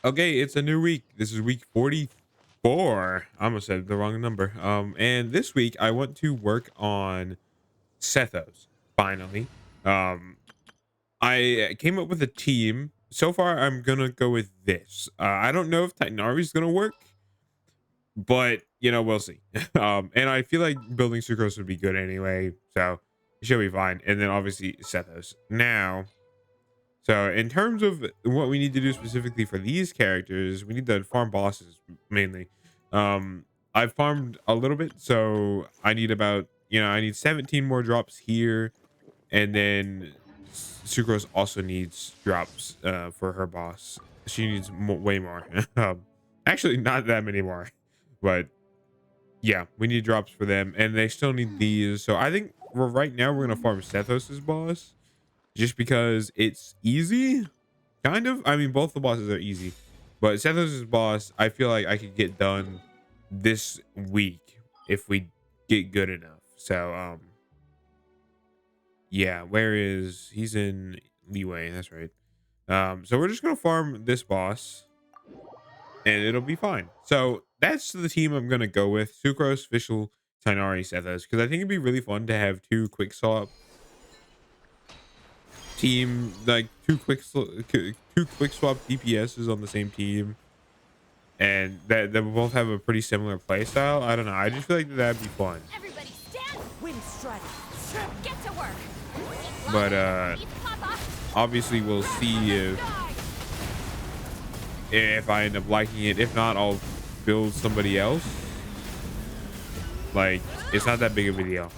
Okay, it's a new week. This is week 44. I almost said the wrong number. And this week I want to work on Sethos. Finally. Um, I came up with a team. So far, I'm gonna go with this. I don't know if Titanari is gonna work, but we'll see. And I feel like building Sucrose would be good anyway, so it should be fine. And then obviously Sethos. Now, so in terms of what we need to do specifically for these characters, we need to farm bosses mainly. I've farmed a little bit, so I need about I need 17 more drops here, and then Sucrose also needs drops for her boss. She needs way more. Actually, not that many more, but yeah, we need drops for them, and they still need these. So I think right now we're gonna farm Sethos's boss just because it's easy, kind of. I mean, both the bosses are easy, but Sethos's boss, I feel like I could get done this week if we get good enough. So, yeah, where is he's in Leeway? That's right. So we're just gonna farm this boss, and it'll be fine. So that's the team I'm gonna go with: Sucrose, Fischl, Tainari, Sethos, because I think it'd be really fun to have two quick swap team, like two quick swap DPSs on the same team, and that they both have a pretty similar play style. I don't know. I just feel like that'd be fun. Everybody stand. Wind strike. Get to work. But obviously we'll see if I end up liking it. If not, I'll build somebody else. Like, it's not that big of a deal.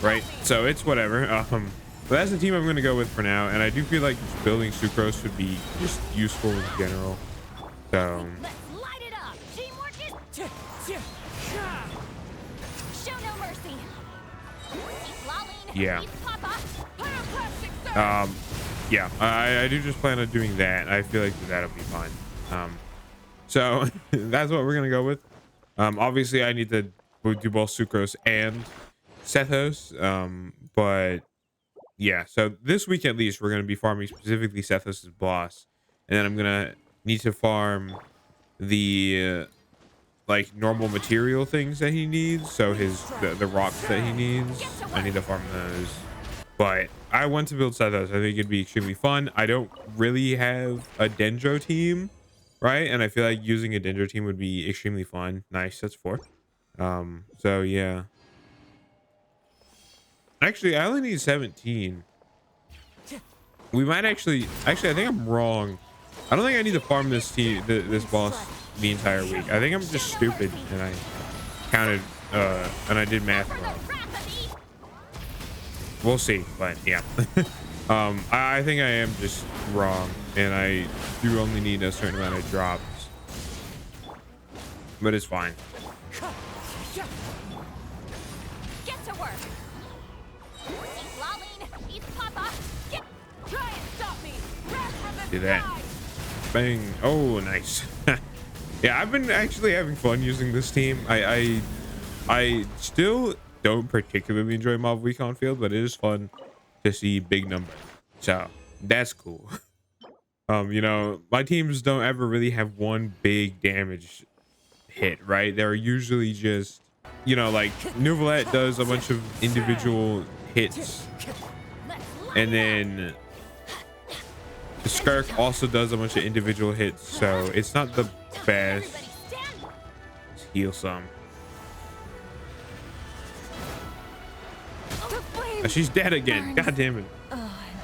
Right, so it's whatever. But that's the team I'm gonna go with for now, and I do feel like just building Sucrose would be just useful in general. So let's light it up. Teamwork is show no mercy. yeah. Yeah, I do just plan on doing that. I feel like that'll be fine. So that's what we're gonna go with. Obviously I need to do both Sucrose and Sethos. But yeah, so this week at least we're gonna be farming specifically Sethos's boss, and then I'm gonna need to farm the like normal material things that he needs. So the rocks that he needs, I need to farm those. But I want to build Sethos. I think it'd be extremely fun. I don't really have a Dendro team, right? And I feel like using a Dendro team would be extremely fun. Nice, that's 4. So yeah. Actually, I only need 17. We might actually I think I'm wrong. I don't think I need to farm this this boss the entire week. I think I'm just stupid and I counted and I did math wrong. We'll see, but yeah. I think I am just wrong, and I do only need a certain amount of drops, but it's fine. Get to work. Do that. Bang. Oh, nice. Yeah, I've been actually having fun using this team. I still don't particularly enjoy Mob Week on field, but it is fun to see big numbers. So that's cool. My teams don't ever really have one big damage hit, right? They're usually just, like Nouvelette does a bunch of individual hits, and then the Skirk also does a bunch of individual hits, so it's not the best. Let's heal some. Oh, she's dead again. God damn it.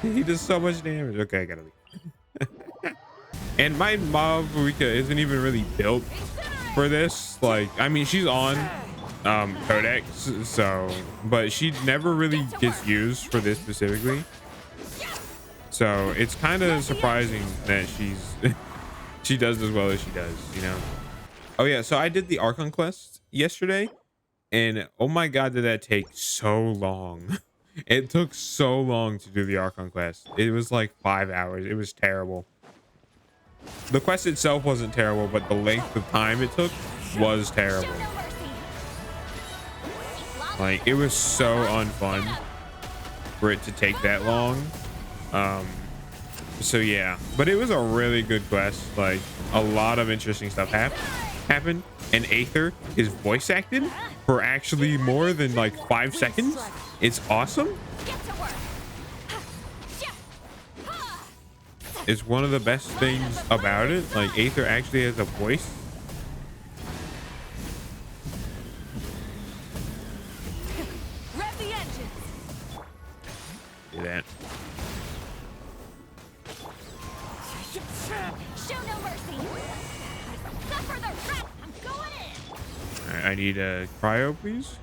He does so much damage. Okay, I gotta leave. And my Mavuika isn't even really built for this. Like, I mean, she's on Codex, so, but she never really gets used for this specifically. So it's kind of surprising that she does as well as she does, Oh yeah, so I did the Archon quest yesterday, and oh my god, did that take so long. It took so long to do the Archon quest. It was like 5 hours. It was terrible. The quest itself wasn't terrible, but the length of time it took was terrible. Like, it was so unfun for it to take that long. Um, so yeah, but it was a really good quest. Like, a lot of interesting stuff happened, and Aether is voice acted for actually more than like 5 seconds. It's awesome. Get to work. It's one of the best things about it. Like, Aether actually has a voice. Rev the engines. Do that. Show no mercy. Suffer the wrath. I'm going in. All right, I need a cryo, please.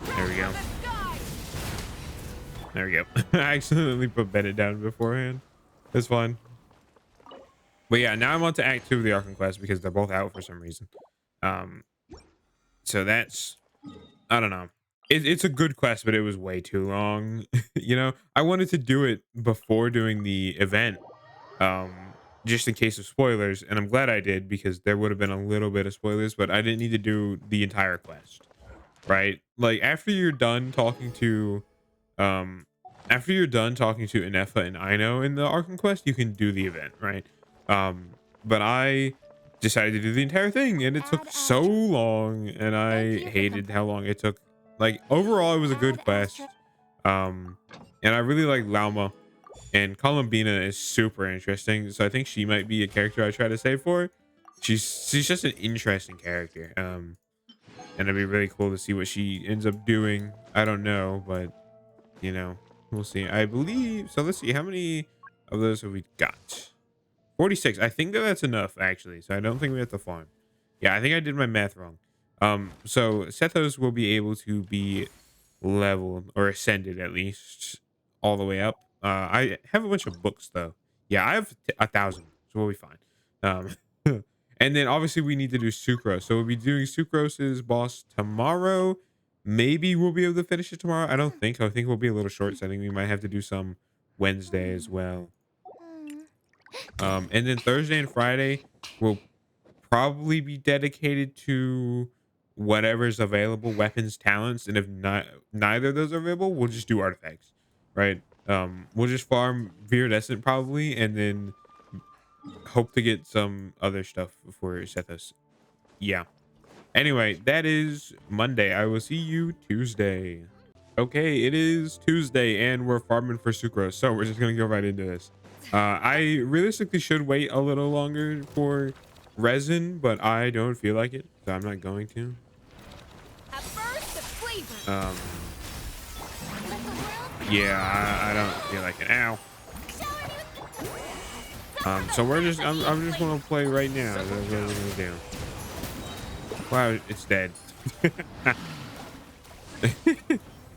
There we go. The sky. There we go. I accidentally put Bennett down beforehand. It's fine. But yeah, now I'm on to Act 2 of the Arkham Quest because they're both out for some reason. So that's, I don't know. It's a good quest, but it was way too long. You know, I wanted to do it before doing the event, um, just in case of spoilers, and I'm glad I did because there would have been a little bit of spoilers, but I didn't need to do the entire quest, right? Like, um after you're done talking to Inefa and Ino in the Arkham Quest, you can do the event, right? But I decided to do the entire thing, and it took so long, and I hated how long it took. Like, overall, it was a good quest. And I really like Lauma, and Columbina is super interesting, so I think she might be a character I try to save for. She's just an interesting character. And it'd be really cool to see what she ends up doing. I don't know, but you know, we'll see. I believe so. Let's see, how many of those have we got? 46. I think that's enough, actually, so I don't think we have to farm. Yeah, I think I did my math wrong. So Sethos will be able to be leveled or ascended, at least, all the way up. I have a bunch of books though. Yeah, I have 1,000, so we'll be fine. um and then obviously we need to do Sucrose, so we'll be doing Sucrose's boss tomorrow. Maybe we'll be able to finish it tomorrow. I think we'll be a little short, so I think we might have to do some Wednesday as well. And then Thursday and Friday will probably be dedicated to whatever's available, weapons, talents, and if not, neither of those are available, we'll just do artifacts, right? We'll just farm Viridescent probably, and then hope to get some other stuff for Sethos. Yeah. Anyway, that is Monday. I will see you Tuesday. Okay, it is Tuesday, and we're farming for Sucrose, so we're just gonna go right into this. I realistically should wait a little longer for resin, but I don't feel like it, so I'm not going to. A burst of flavor. Let the world Yeah, I don't feel like it. Ow. So we're just, I'm just gonna play right now. That's what we're gonna do. Wow, it's dead.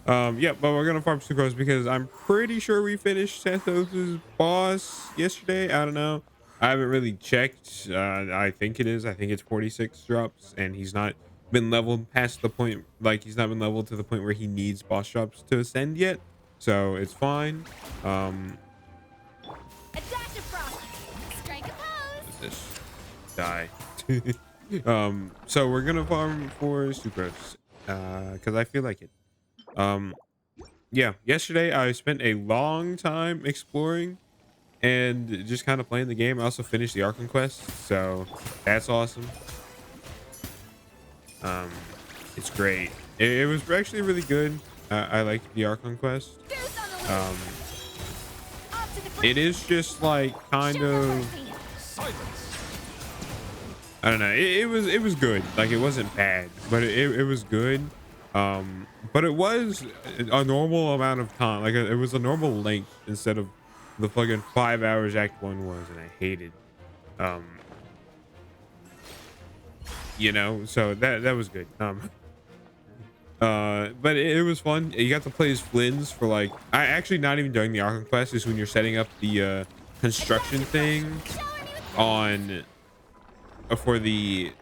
Yeah, but we're gonna farm Sucrose because I'm pretty sure we finished Sethos' boss yesterday. I don't know. I haven't really checked. I think it is. I think it's 46 drops, and he's not been leveled past the point. Like, he's not been leveled to the point where he needs boss drops to ascend yet. So it's fine. a dash of frost. Strike a pose. What's this? Die. So we're gonna farm for Sucrose, because I feel like it. Yeah, yesterday I spent a long time exploring and just kind of playing the game. I also finished the Arkham quest, so that's awesome. It's great. It was actually really good. I liked the Arkham quest. Goose on the loose. Off to the It is just like kind Show no of, mercy. I don't know. It was good. Like, it wasn't bad, but it was good. But it was a normal amount of time. Like, it was a normal length instead of the fucking 5 hours Act 1 was, and I hated. You know, so that was good. But it was fun. You got to play as Flynn's for like, I actually not even doing the Arkham quest is when you're setting up the construction thing on for the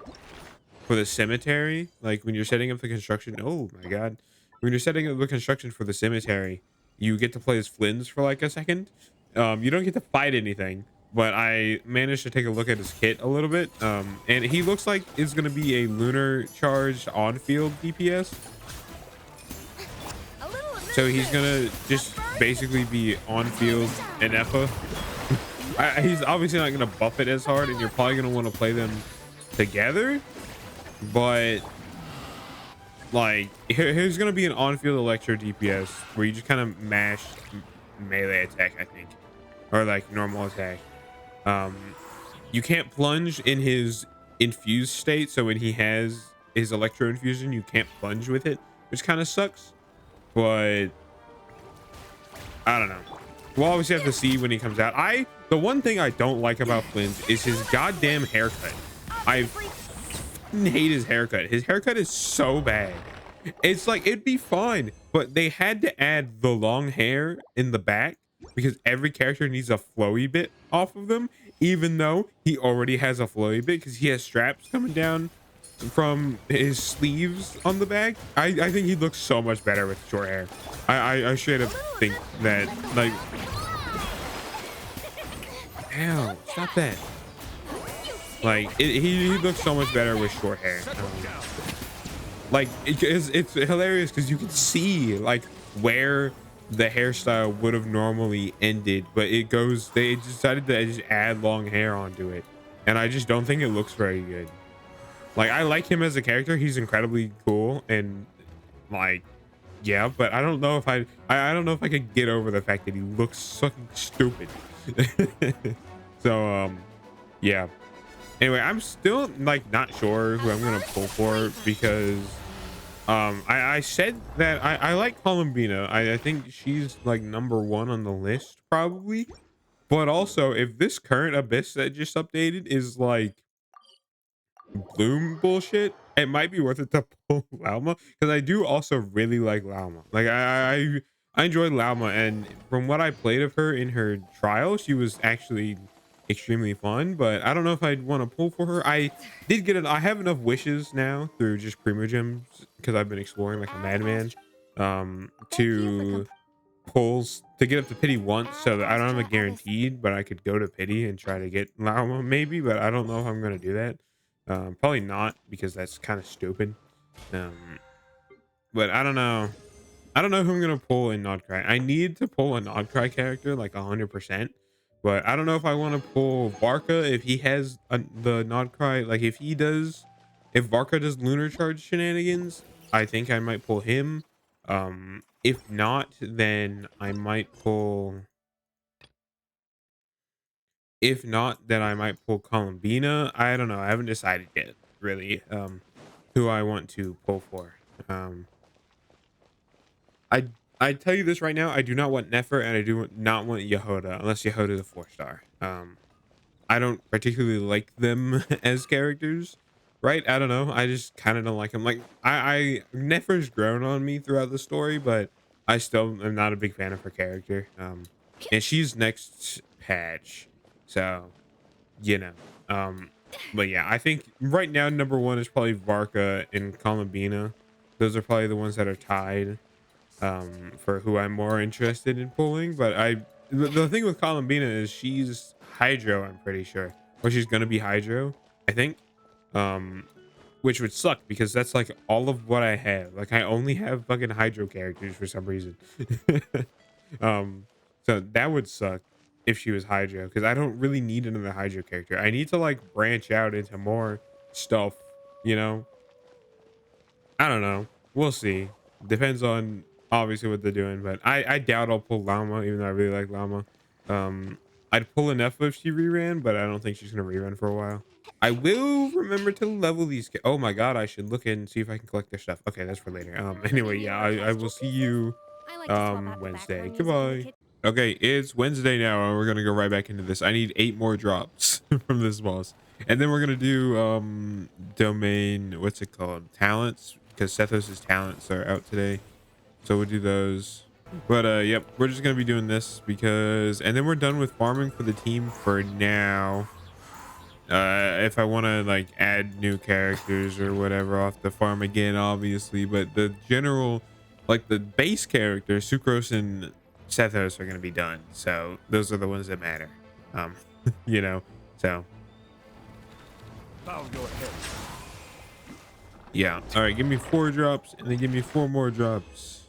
cemetery. Like, when you're setting up the construction, oh my god, when you're setting up the construction for the cemetery, you get to play as Flynn's for like a second. You don't get to fight anything, but I managed to take a look at his kit a little bit, and he looks like it's going to be a lunar charged on-field DPS. A little of So he's this. gonna just basically be on-field and Effa. He's obviously not gonna buff it as hard, and you're probably gonna want to play them together. But like, here's gonna be an on-field electro DPS where you just kind of mash melee attack, I think, or like normal attack. Um, you can't plunge in his infused state, so when he has his electro infusion, you can't plunge with it, which kind of sucks. But I don't know. We'll obviously have to see when he comes out. The one thing I don't like about Flynn is his goddamn haircut. I hate his haircut. His haircut is so bad. It's like, it'd be fine, but they had to add the long hair in the back because every character needs a flowy bit off of them, even though he already has a flowy bit because he has straps coming down from his sleeves on the back. I think he looks so much better with short hair. I straight up think that, like, ow, stop that. Like, he looks so much better with short hair. Like, it's hilarious because you can see like where the hairstyle would have normally ended, but they decided to just add long hair onto it, and I just don't think it looks very good. Like, I like him as a character. He's incredibly cool, and like, yeah, but I don't know if I don't know if I could get over the fact that he looks fucking stupid. So yeah. Anyway, I'm still like not sure who I'm gonna pull for because I said that I like Columbina. I think she's like #1 on the list probably. But also, if this current Abyss that just updated is like Bloom bullshit, it might be worth it to pull Lauma because I do also really like Lauma. Like, I enjoyed Lauma, and from what I played of her in her trial, she was actually extremely fun. But I don't know if I'd want to pull for her. I did get it. I have enough wishes now through just Primo Gems because I've been exploring like a madman, to pulls to get up to pity once, so that I don't have a guaranteed, but I could go to pity and try to get Lauma maybe, but I don't know if I'm gonna do that. Probably not because that's kind of stupid. Um, but I don't know. I don't know who I'm gonna pull in Nodcry. I need to pull a Nodcry character like 100%, but I don't know if I want to pull Varka if he has the Nodcry. Like, if Varka does lunar charge shenanigans, I think I might pull him. If not, then I might pull. If not, then I might pull Columbina. I don't know. I haven't decided yet, really, who I want to pull for. Um, I I tell you this right now. I do not want Nefer, and I do not want Yehoda, unless Yehoda is a 4-star. I don't particularly like them as characters, right? I don't know. I just kind of don't like them. Like, I Nefer's grown on me throughout the story, but I still am not a big fan of her character. And she's next patch, so you know. Um, but yeah, I think right now #1 is probably Varka and Columbina. Those are probably the ones that are tied, for who I'm more interested in pulling. But the thing with Columbina is she's Hydro, I'm pretty sure, or she's gonna be Hydro, I think. Um, which would suck because that's like all of what I have. Like, I only have fucking Hydro characters for some reason. um, so that would suck if she was Hydro, because I don't really need another Hydro character. I need to like branch out into more stuff, you know. I don't know. We'll see. Depends on obviously what they're doing, but I doubt I'll pull Llama, even though I really like Llama. I'd pull enough if she reran, but I don't think she's gonna rerun for a while. I will remember to level these. Oh my god, I should look and see if I can collect their stuff. Okay, that's for later. Anyway, yeah, I will see you I like to swap out the Wednesday. background music in the Goodbye. kitchen. Okay, it's Wednesday now, and we're gonna go right back into this. I need 8 more drops from this boss, and then we're gonna do domain, what's it called, talents, because Sethos's talents are out today, so we'll do those. But yep, we're just gonna be doing this because, and then we're done with farming for the team for now. If I want to like add new characters or whatever, I'll have to farm again, obviously, but the general, like the base characters, Sucrose and Sethos, are going to be done, so those are the ones that matter. you know. So Bow your head. yeah. All right, give me 4 drops and then give me 4 more drops.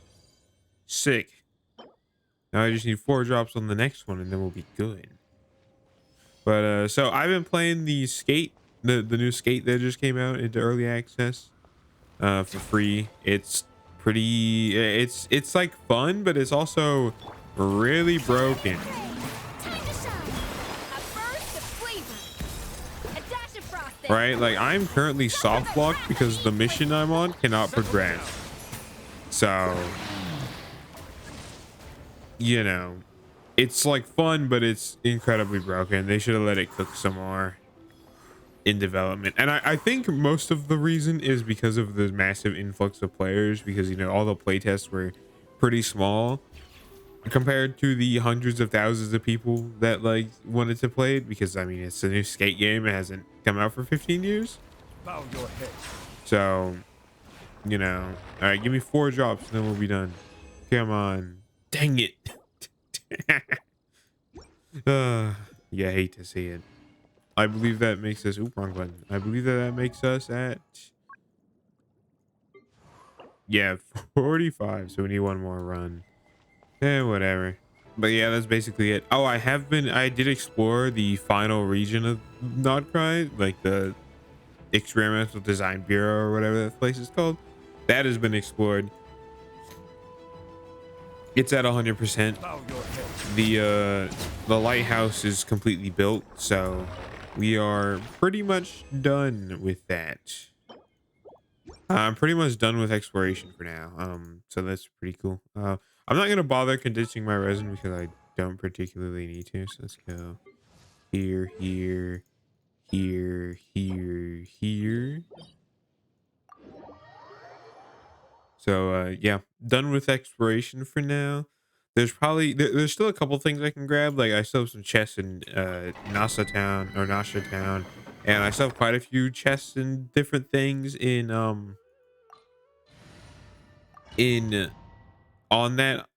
Sick. Now I just need 4 drops on the next one and then we'll be good. But so I've been playing the skate, the new skate that just came out into early access for free. It's pretty it's like fun, but it's also really broken, Time to shine. A burst of flavor. A dash of frosting. right? Like I'm currently soft locked because the mission I'm on cannot progress. So, you know, it's like fun, but it's incredibly broken. They should have let it cook some more in development. And I think most of the reason is because of the massive influx of players, because, you know, all the playtests were pretty small compared to the hundreds of thousands of people that like wanted to play it, because I mean it's a new skate game. It hasn't come out for 15 years. Bow your head. So, you know, all right, give me 4 drops and then we'll be done. Come on. Dang it. Yeah, I hate to see it. I believe that makes us, oop, wrong button. I believe that makes us at, yeah, 45. So we need 1 more run. Whatever. But yeah, that's basically it. Oh, I did explore the final region of Notcry, like the Experimental Design Bureau or whatever that place is called. That has been explored. It's at 100%. Bow your head. The lighthouse is completely built, so we are pretty much done with that. I'm pretty much done with exploration for now. So that's pretty cool. I'm not gonna bother condensing my resin because I don't particularly need to. So let's go here, here, here, here, here. So yeah, done with exploration for now. There's still a couple things I can grab. Like I still have some chests in Nasha Town, and I still have quite a few chests and different things in on that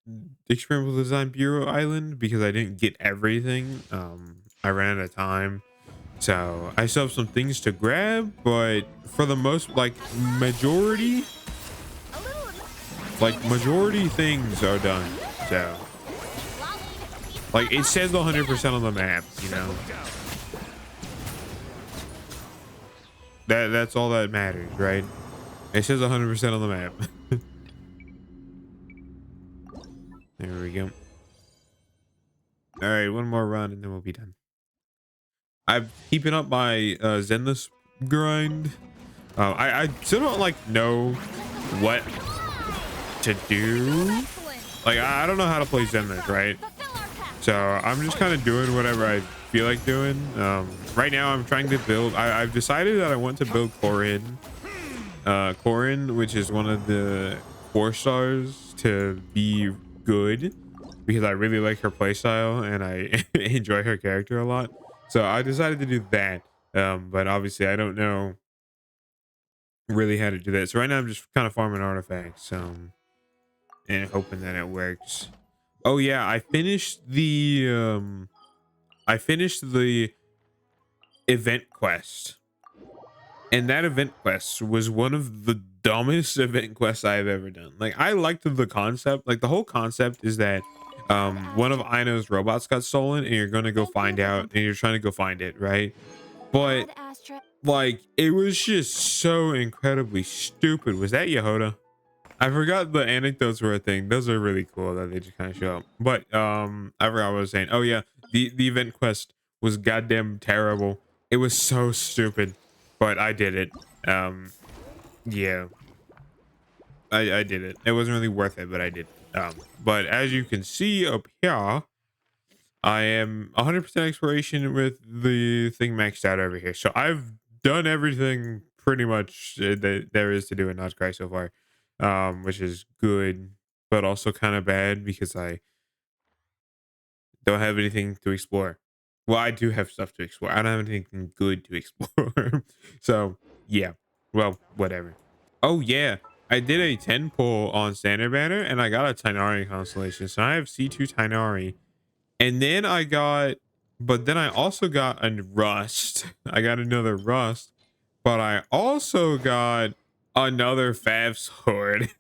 Experimental Design Bureau island, because I didn't get everything. I ran out of time, so I still have some things to grab, but for the most, majority A little majority things are done. So like it says 100% on the map, you know. That's all that matters, right? It says 100% on the map. There we go. All right, 1 more run and then we'll be done. I'm keeping up my Zenless grind. I still don't know what to do. excellent. Like I don't know how to play Zenless, right? Fulfill our path. So I'm just kind of doing whatever I feel like doing. Right now I'm trying to build. I've decided that I want to build Corin. Corin, which is one of the 4 stars to be good, because I really like her playstyle and I enjoy her character a lot. So I decided to do that. But obviously I don't know really how to do that. So right now I'm just kind of farming artifacts, and hoping that it works. Oh yeah, I finished the event quest. And that event quest was one of the dumbest event quests I've ever done. Like I liked the concept. Like the whole concept is that one of Ino's robots got stolen and you're gonna go find out and you're trying to go find it, right? But Add astra- like it was just so incredibly stupid. Was that Yehoda? I forgot the anecdotes were a thing. Those are really cool that they just kind of show up. But I forgot what I was saying. Oh yeah, the event quest was goddamn terrible. It was so stupid, but I did it. Yeah, I did it. It wasn't really worth it, but I did. But as you can see up here, I am 100% exploration with the thing maxed out over here. So I've done everything pretty much that there is to do in Not Cry so far, which is good, but also kind of bad because I don't have anything to explore. Well, I do have stuff to explore. I don't have anything good to explore. So yeah, well, whatever. Oh yeah, I did a 10 pull on Standard Banner and I got a Tainari constellation. So I have C2 Tainari. And then I got But then I also got a rust. I got another rust, but I also got another Fav sword.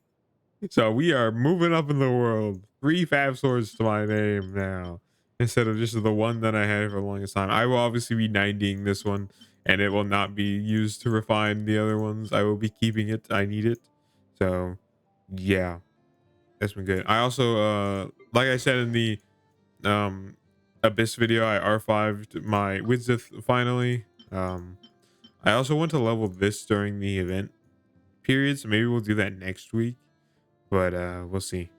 So we are moving up in the world. 3 Fav swords to my name now, instead of just the one that I had for the longest time. I will obviously be 90ing this one, and it will not be used to refine the other ones. I will be keeping it. I need it. So yeah, that's been good. I also like I said in the um Abyss video, I R5'd my Widzith finally. I also want to level this during the event period, so maybe we'll do that next week, but we'll see.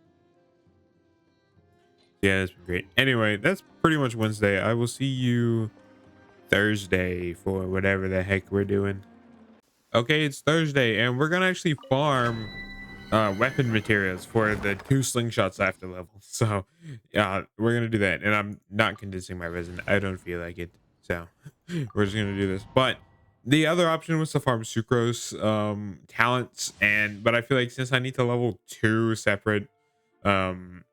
Yeah, that's been great. Anyway, that's pretty much Wednesday. I will see you Thursday for whatever the heck we're doing. Okay, it's Thursday, and we're gonna actually farm weapon materials for the 2 slingshots after level. So we're gonna do that, and I'm not condensing my resin. I don't feel like it, so we're just gonna do this. But the other option was to farm sucrose talents, but I feel like since I need to level 2 separate slingshots,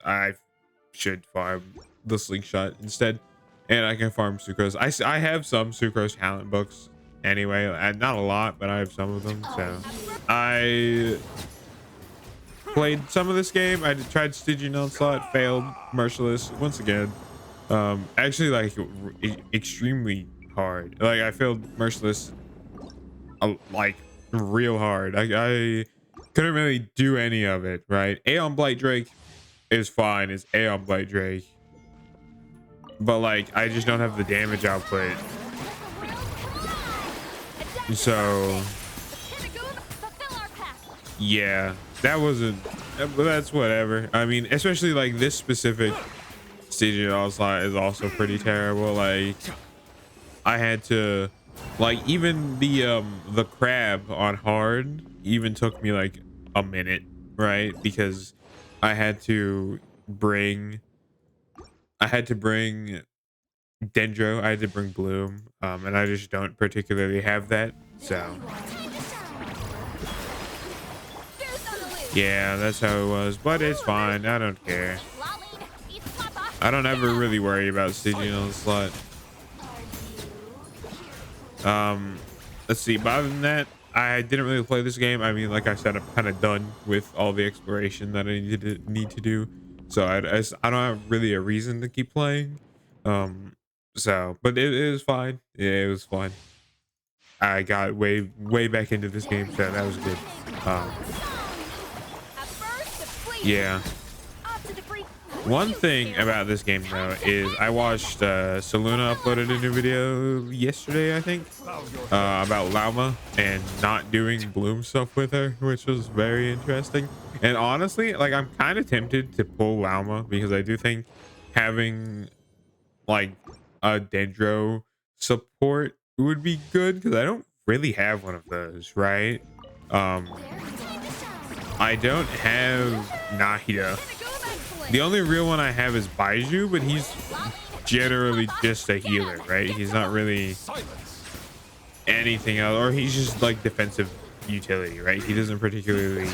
I should farm the slingshot instead, and I can farm sucrose. I have some sucrose talent books anyway, and not a lot, but I have some of them. So I played some of this game. I tried Stygian Onslaught, failed. Merciless once again. Actually, like extremely hard. Like I failed Merciless like real hard. I couldn't really do any of it. Right, Aeon Blight Drake is fine. It's Aeon Blight Drake, but like I just don't have the damage output. So yeah, that wasn't, but that's whatever. I mean, especially like this specific Stygian Onslaught is also pretty terrible. Like I had to, like, even the crab on hard even took me like a minute, right? Because I had to bring Dendro, I had to bring Bloom, and I just don't particularly have that. So yeah, that's how it was, but it's fine. I don't care. I don't ever really worry about Stygian Onslaught. Let's see, but other than that, I didn't really play this game. I mean, like I said, I'm kind of done with all the exploration that I need to do, so I don't have really a reason to keep playing. So but it was fine. Yeah, it was fun. I got way back into this game, so that was good. Yeah, one thing about this game though is I watched Saluna uploaded a new video yesterday, I think, about Lauma and not doing bloom stuff with her, which was very interesting. And honestly, like I'm kind of tempted to pull Lauma because I do think having like a Dendro support would be good, because I don't really have one of those, right? I don't have Nahida. The only real one I have is Baiju, but he's generally just a healer, right? He's not really anything else, or he's just like defensive utility, right? He doesn't particularly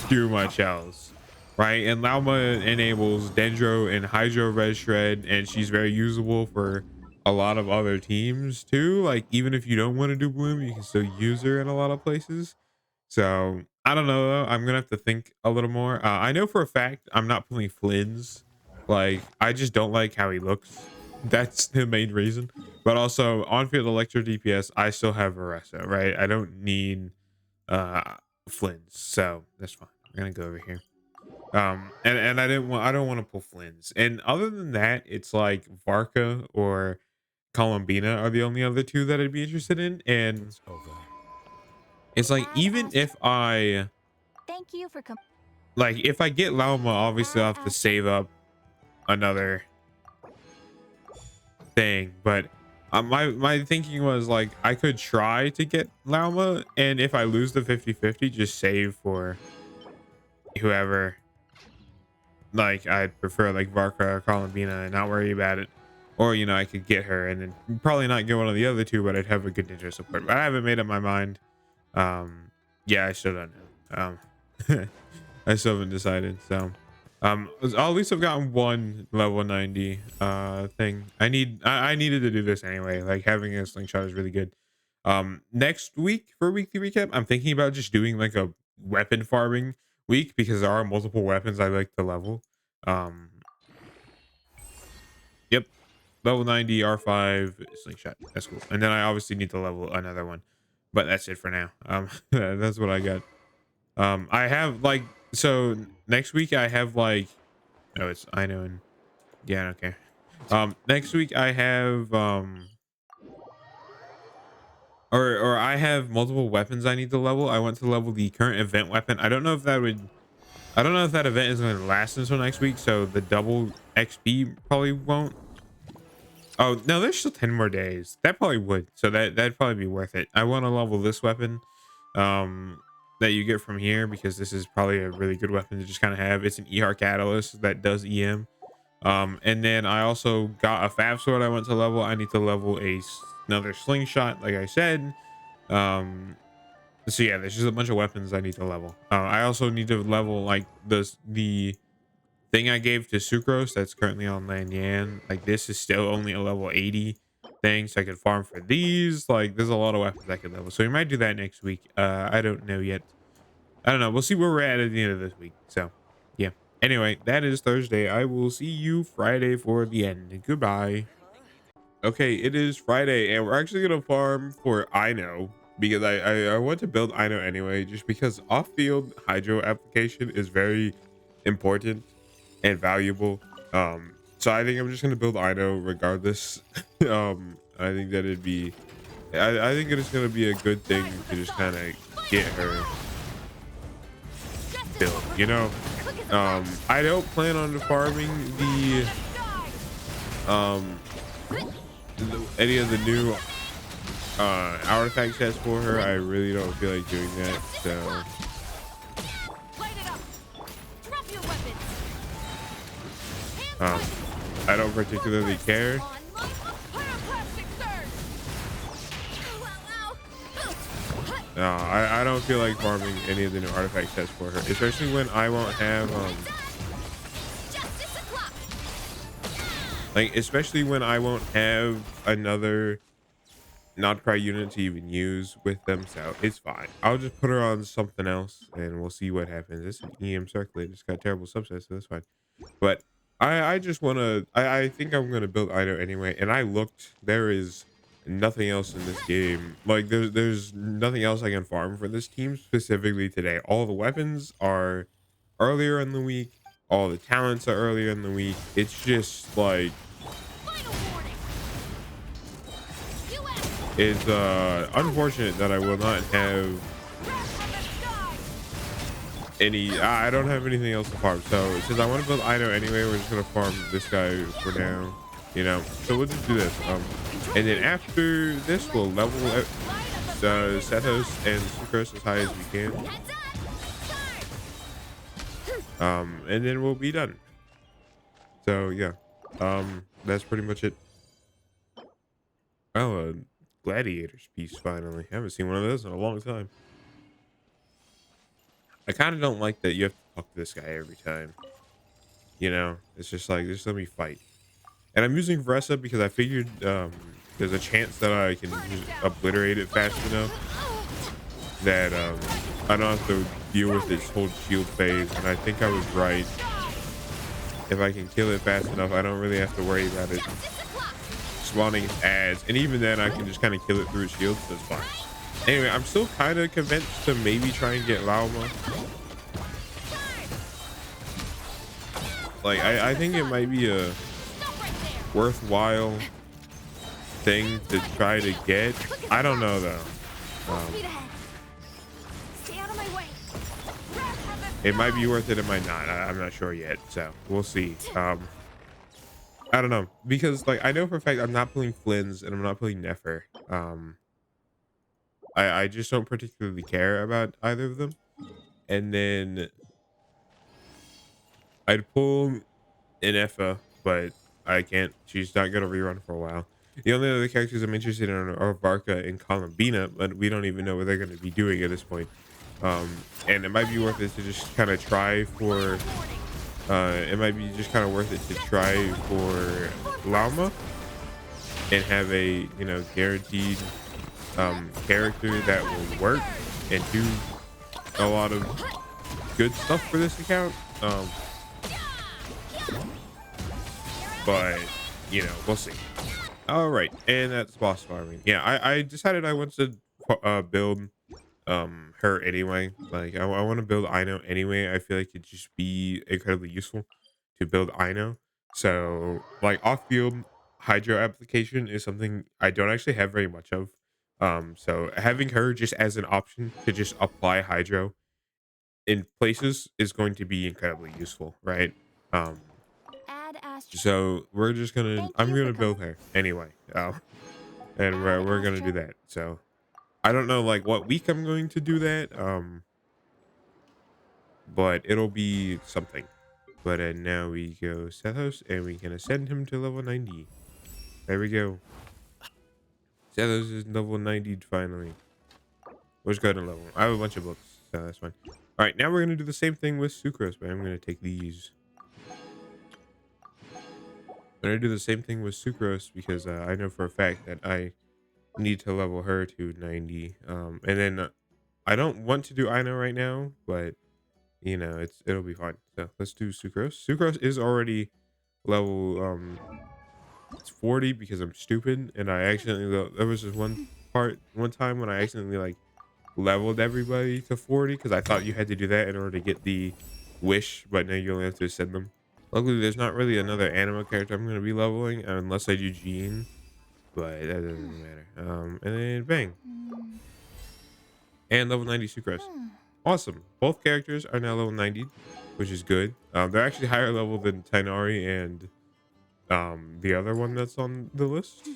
do much else, right? And Lauma enables Dendro and Hydro Red Shred, and she's very usable for a lot of other teams too. Like even if you don't want to do Bloom, you can still use her in a lot of places. So I don't know though. I'm gonna have to think a little more. I know for a fact I'm not pulling Flynn's. Like I just don't like how he looks. That's the main reason. But also on field electro DPS, I still have Aressa, right? I don't need Flynn's, so that's fine. I'm gonna go over here. And I don't want to pull Flynn's. And other than that, it's like Varka or Columbina are the only other two that I'd be interested in. And it's like even if I Thank you for if I get Lauma, obviously I'll have to save up another thing. But my thinking was like I could try to get Lauma, and if I lose the 50-50, just save for whoever. Like I'd prefer like Varka or Columbina and not worry about it. Or you know, I could get her and then probably not get one of the other two, but I'd have a good ninja support. But I haven't made up my mind. Yeah, I still don't know. I still haven't decided. So At least I've gotten one level 90 thing. I needed to do this anyway. Like having a slingshot is really good. Next week for weekly recap, I'm thinking about just doing like a weapon farming week because there are multiple weapons I like to level. Um, yep, level 90 R5 slingshot. That's cool. And then I obviously need to level another one, but that's it for now. That's what I got. I have like so next week I have like oh it's I know and yeah okay. Next week I have or I have multiple weapons I need to level. I want to level the current event weapon. I don't know if that event is going to last until next week, so the double XP probably won't. Oh no, there's still 10 more days. That probably would. So that'd probably be worth it. I want to level this weapon that you get from here because this is probably a really good weapon to just kind of have. It's an ER catalyst that does EM. And then I also got a fab sword I want to level. I need to level another slingshot, like I said. Um, so yeah, there's just a bunch of weapons I need to level. I also need to level like the thing I gave to Sucrose that's currently on Lanyan. Like this is still only a level 80 thing, so I could farm for these. Like there's a lot of weapons I could level. So we might do that next week. I don't know yet. I don't know. We'll see where we're at the end of this week. So yeah. Anyway, that is Thursday. I will see you Friday for the end. Goodbye. Okay, it is Friday, and we're actually gonna farm for Ino because I want to build Ino anyway, just because off-field hydro application is very important and valuable. So I think I'm just gonna build Ino regardless. I think that it'd be, I think it is gonna be a good thing to just kind of get her built, you know. I don't plan on farming um any of the new artifact sets for her. I really don't feel like doing that, so I don't particularly care. I don't feel like farming any of the new artifact sets for her, especially when I won't have especially when I won't have another not cry unit to even use with them, so it's fine. I'll just put her on something else and we'll see what happens. It's an EM circulator. It's got terrible subsets, so that's fine. But I just want to I think I'm going to build Ido anyway, and I looked, there is nothing else in this game. Like there's nothing else I can farm for this team specifically today. All the weapons are earlier in the week, all the talents are earlier in the week. It's just like it's unfortunate that I will not have any. I don't have anything else to farm, so since I want to build Ido anyway, we're just gonna farm this guy for now, you know. So we'll just do this, and then after this we'll level up Sethos and Sucrose as high as we can, and then we'll be done. So yeah, that's pretty much it. Oh, a gladiator's piece finally. I haven't seen one of those in a long time. I kind of don't like that you have to talk to this guy every time. You know, it's just like, just let me fight. And I'm using Vressa because I figured there's a chance that I can just obliterate it fast enough that I don't have to deal with its whole shield phase. And I think I was right. If I can kill it fast enough, I don't really have to worry about it spawning ads. And even then, I can just kind of kill it through its shield, so it's fine. Anyway, I'm still kind of convinced to maybe try and get Lauma. Like, I think it might be a worthwhile thing to try to get. I don't know, though. It might be worth it, it might not. I'm not sure yet, so we'll see. I don't know, because, like, I know for a fact I'm not pulling Flynn's and I'm not pulling Nefer. I just don't particularly care about either of them. And then I'd pull an Effa, but I can't. She's not gonna rerun for a while. The only other characters I'm interested in are Varka and Columbina, but we don't even know what they're gonna be doing at this point. And it might be worth it to just kind of try for It might be just kind of worth it to try for llama and have a guaranteed character that will work and do a lot of good stuff for this account. But we'll see. All right, and that's boss farming. Yeah, I decided I want to build her anyway. Like I want to build Ino anyway. I feel like it'd just be incredibly useful to build Ino. So like off-field hydro application is something I don't actually have very much of. So having her just as an option to just apply hydro in places is going to be incredibly useful, right? Um, Add Astro. so we're just gonna Thank I'm you for gonna build coming. her anyway. And Add we're gonna do Astro. that. So I don't know like what week I'm going to do that. But it'll be something. But now we go Sethos and we can ascend him to level 90. There we go. Sethos is level 90 finally. We'll just go ahead and level him. I have a bunch of books, so that's fine. All right, now we're gonna do the same thing with Sucrose, but I'm gonna take these. I'm gonna do the same thing with Sucrose because I know for a fact that I need to level her to 90. And then I don't want to do Ino right now, but it'll be fine. So let's do Sucrose. Sucrose is already level it's 40 because I'm stupid and I accidentally there was this one time when I accidentally like leveled everybody to 40 because I thought you had to do that in order to get the wish, but now you only have to send them. Luckily there's not really another animal character I'm going to be leveling unless I do Gene, but that doesn't matter. And then bang, and level 90 Sucrose. Awesome. Both characters are now level 90, which is good. They're actually higher level than Tainari and the other one that's on the list.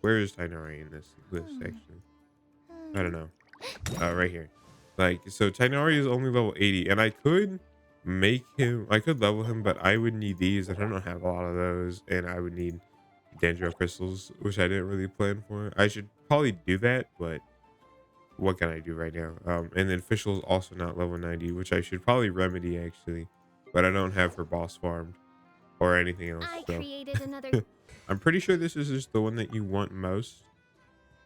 Where is Tainari in this list actually? I don't know. Right here. Like so Tainari is only level 80 and I could level him, but I would need these and I don't have a lot of those, and I would need Dendro crystals, which I didn't really plan for. I should probably do that, but what can I do right now? And then Fischl's also not level 90, which I should probably remedy actually, but I don't have her boss farmed or anything else. I So created another. I'm pretty sure this is just the one that you want most.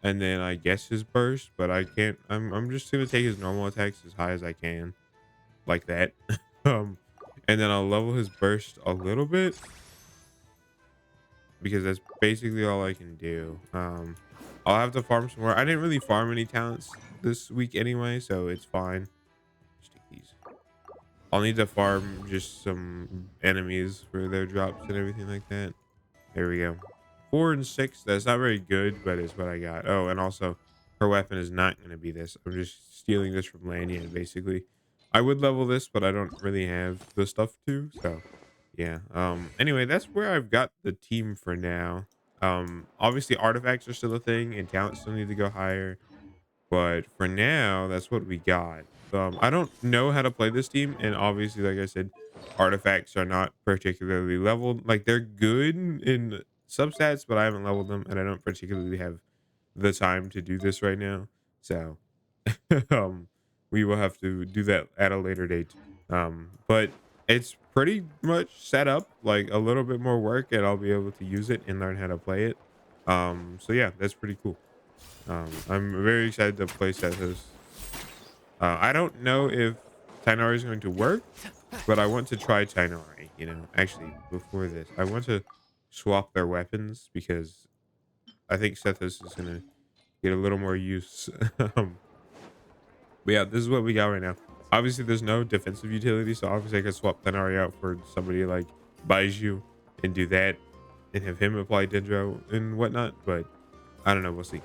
And then I guess his burst, but I can't. I'm just gonna take his normal attacks as high as I can, like that. And then I'll level his burst a little bit because that's basically all I can do. I'll have to farm some more. I didn't really farm any talents this week anyway, so it's fine. Just take these. I'll need to farm just some enemies for their drops and everything like that. There we go. 4 and 6. That's not very good, but it's what I got. Oh, and also her weapon is not going to be this. I'm just stealing this from Lanyan, basically. I would level this, but I don't really have the stuff to, so yeah. Anyway, that's where I've got the team for now. Obviously artifacts are still a thing and talents still need to go higher, but for now that's what we got. I don't know how to play this team, and obviously like I said, artifacts are not particularly leveled. Like they're good in substats, but I haven't leveled them and I don't particularly have the time to do this right now, so um we will have to do that at a later date. But it's pretty much set up, like a little bit more work and I'll be able to use it and learn how to play it. So yeah, that's pretty cool. I'm very excited to play Sethos. I don't know if Tainari is going to work, but I want to try Tainari. Actually, before this, I want to swap their weapons because I think Sethos is going to get a little more use. But yeah, this is what we got right now. Obviously, there's no defensive utility, so obviously I could swap Tainari out for somebody like Baiju and do that and have him apply Dendro and whatnot, but I don't know, we'll see.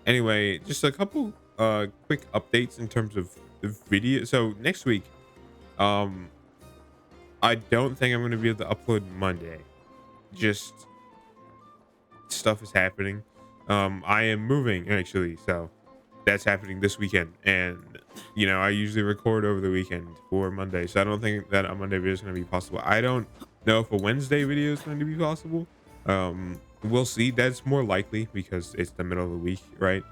Anyway, just a couple quick updates in terms of the video. So next week, I don't think I'm going to be able to upload Monday. Just stuff is happening. I am moving actually, so that's happening this weekend, and I usually record over the weekend for Monday, so I don't think that a Monday video is going to be possible. I don't know if a Wednesday video is going to be possible. We'll see. That's more likely because it's the middle of the week, right?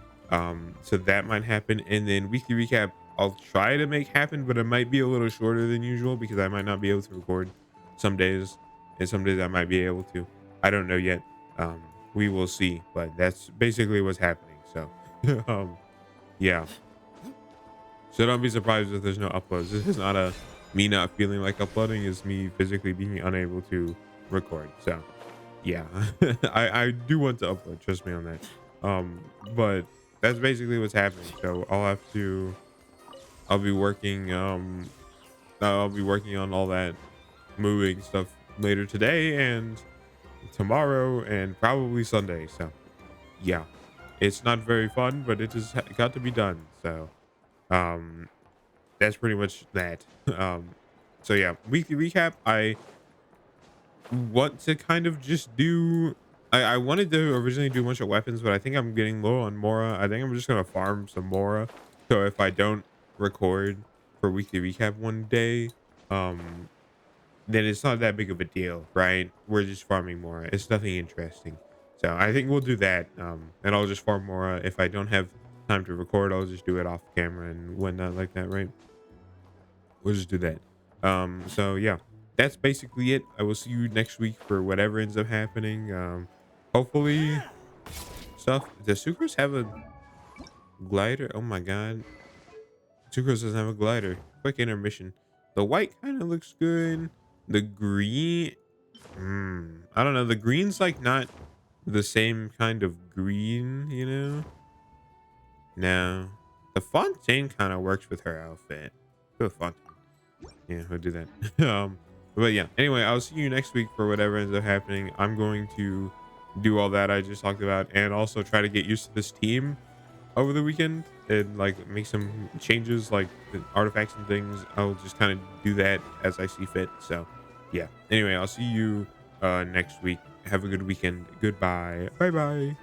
So that might happen. And then weekly recap I'll try to make happen, but it might be a little shorter than usual because I might not be able to record some days, and some days I might be able to. I don't know yet. Um, we will see, but that's basically what's happening. So, yeah. So don't be surprised if there's no uploads. This is not a me not feeling like uploading. It's me physically being unable to record. So, yeah, I do want to upload. Trust me on that. But that's basically what's happening. So I'll be working. I'll be working on all that moving stuff later today and tomorrow and probably Sunday. So yeah, it's not very fun, but it just got to be done. So um, that's pretty much that. So yeah, weekly recap. I want to kind of just do. I wanted to originally do a bunch of weapons, but I think I'm getting low on Mora. I think I'm just gonna farm some Mora. So if I don't record for weekly recap one day, um, then it's not that big of a deal, right? We're just farming Mora. It's nothing interesting. So I think we'll do that. And I'll just farm Mora. If I don't have time to record, I'll just do it off camera and whatnot like that, right? We'll just do that. So yeah, that's basically it. I will see you next week for whatever ends up happening. Hopefully stuff. Does Sucrose have a glider? Oh my god. Sucrose doesn't have a glider. Quick intermission. The white kind of looks good. The green, I don't know. The green's like not the same kind of green, you know? No. The Fontaine kind of works with her outfit. Go Fontaine. Yeah, we'll do that. But yeah, anyway, I'll see you next week for whatever ends up happening. I'm going to do all that I just talked about and also try to get used to this team over the weekend and like make some changes like the artifacts and things. I'll just kind of do that as I see fit. So yeah, anyway, I'll see you next week. Have a good weekend. Goodbye. Bye bye.